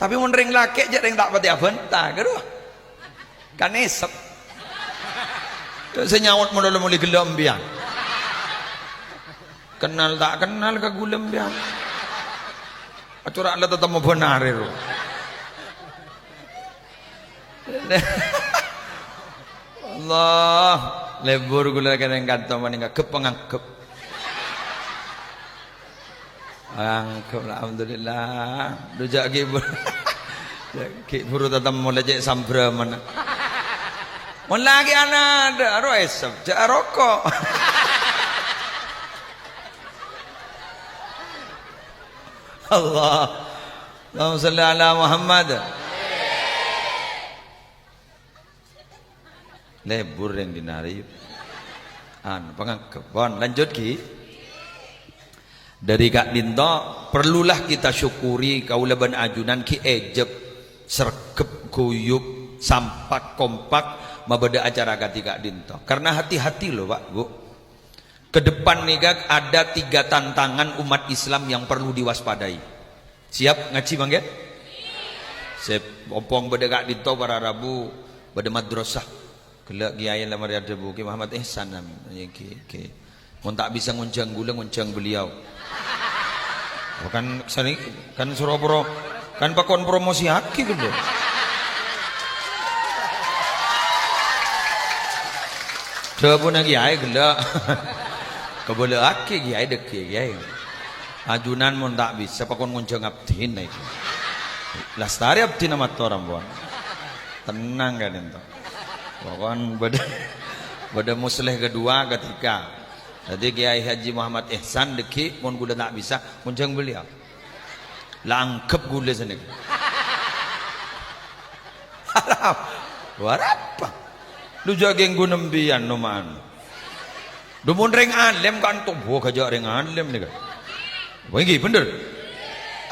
Tapi mun ring laki aja ring tak pati abenta kedua. Kan esep. Senyaut modal muli gelem biang. Kenal tak kenal ke gulem biang. Acurak lah tetap mau benar itu. Allah, lebur gula kena kata mana kepengangkep. Angkep alhamdulillah. Dujak kibur. Kibur tetap mau lejek sambra mana. Mau lagi anak ada aro esap, jak rokok. Allah. Allahumma salli ala Muhammad. Lebur yang dinari. Pengangkep. Lanjut ki. Dari Kak Dinto, perlulah kita syukuri kaula ban ajunan ki ejeb serkep guyub sampak kompak mabada acara kati Kak Dinto. Karena hati-hati loh Pak Bu. Ke depan nih Kak ada 3 tantangan umat Islam yang perlu diwaspadai. Siap ngaji Bang ya? Siap. Ompong bada Kak Dinto para Rabu bada madrasah. Kelak kiai lamar ada Bu Ki Muhammad Ihsan ki. Mun tak bisa nguncang gula nguncang beliau. Kan sering kan Surabaya kan pakon promosi haki gitu. Coba pun lagi kiai gelak. Keboleh haki kiai dek kiai. Ajunan mun tak bisa pakon nguncang abdi naik. Lastari abdi nama orang buan. Tenang kan itu. Pokon beda musleh kedua ketika jadi Kiai Haji Muhammad Ihsan deki mun gula tak bisa kuncang beliau. Langkep gula sana. Haram. Warapa. Lu jageng gunembian noman. Dumun ring alim kan tuh buah kajak ring alim ni kan. Begini bener.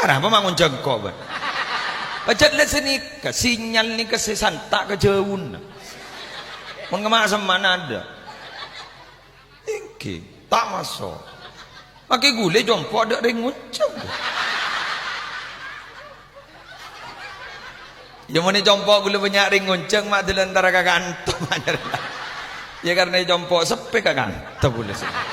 Arah apa mangun jengkok ban. Pajat le sini ke sinyal ni ke sesantak ke jauh. Mun kemak semana ada. Iki tak masuk. Pakai gule jompo ada ring nguncang. Ya mana jompo gule banyak ring nguncang mak di antara kakak antum aja. Ya karena jompo sepe kakak antum gule semua.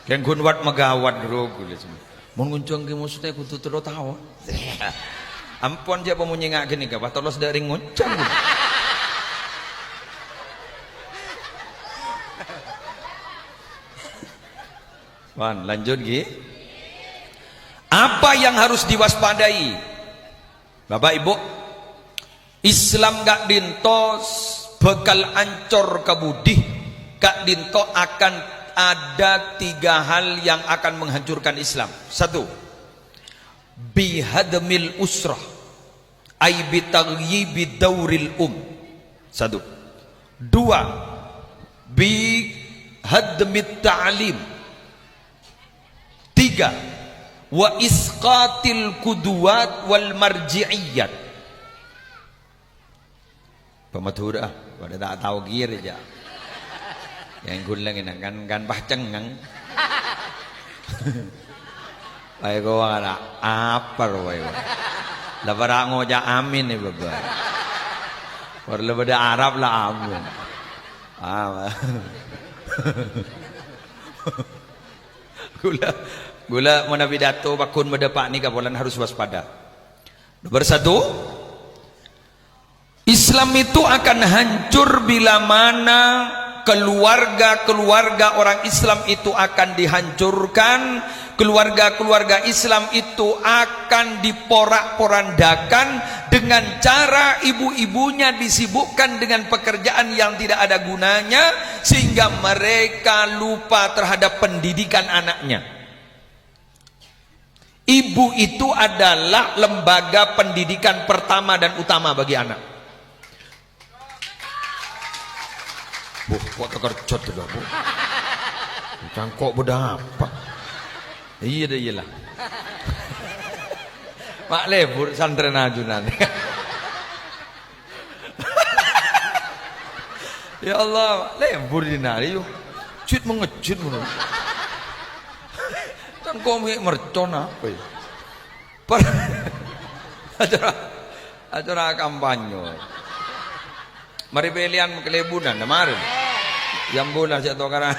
Yang kunwat megawat bro gule semua. Mun nguncang ke maksudnya kudu terus tahu. Ampun dia pemunyengak gini ke patah los dari ring nguncang. Wan, lanjut Gi. Apa yang harus diwaspadai? Bapak Ibu, Islam Kak Dinto bekal ancor kebudih. Kak Dinto akan ada 3 hal yang akan menghancurkan Islam. 1. Bihadmil usrah ay bitagyibi dauril 1. 2. Bihadmit ta'lim. 3. Wa isqatil kuduat wal marji'iyat. Pematur pada tak tahu gir aja. Yang gulang ini kan pahcengang. Ay ko wala apa roy. Labara ngoja amin ni baba. War labada Arab la amin. Gula mana pidato bakun mendapat ni kabulan harus waspada. Nomor 1, Islam itu akan hancur bila mana keluarga-keluarga orang Islam itu akan dihancurkan, keluarga-keluarga Islam itu akan diporak-porandakan dengan cara ibu-ibunya disibukkan dengan pekerjaan yang tidak ada gunanya sehingga mereka lupa terhadap pendidikan anaknya. Ibu itu adalah lembaga pendidikan pertama dan utama bagi anak. Bu, kok terkerjot juga bu. Cangkok beda apa? Iya dah iyalah. Mak lebur santren ajunan. Ya Allah, lebur dinari yuk. Cut mengecut menurut. Cangkok mercon apa ya? Acara acara kampanye. Mari pilihan kelebunan kemarin. Yang bola saya tahu karena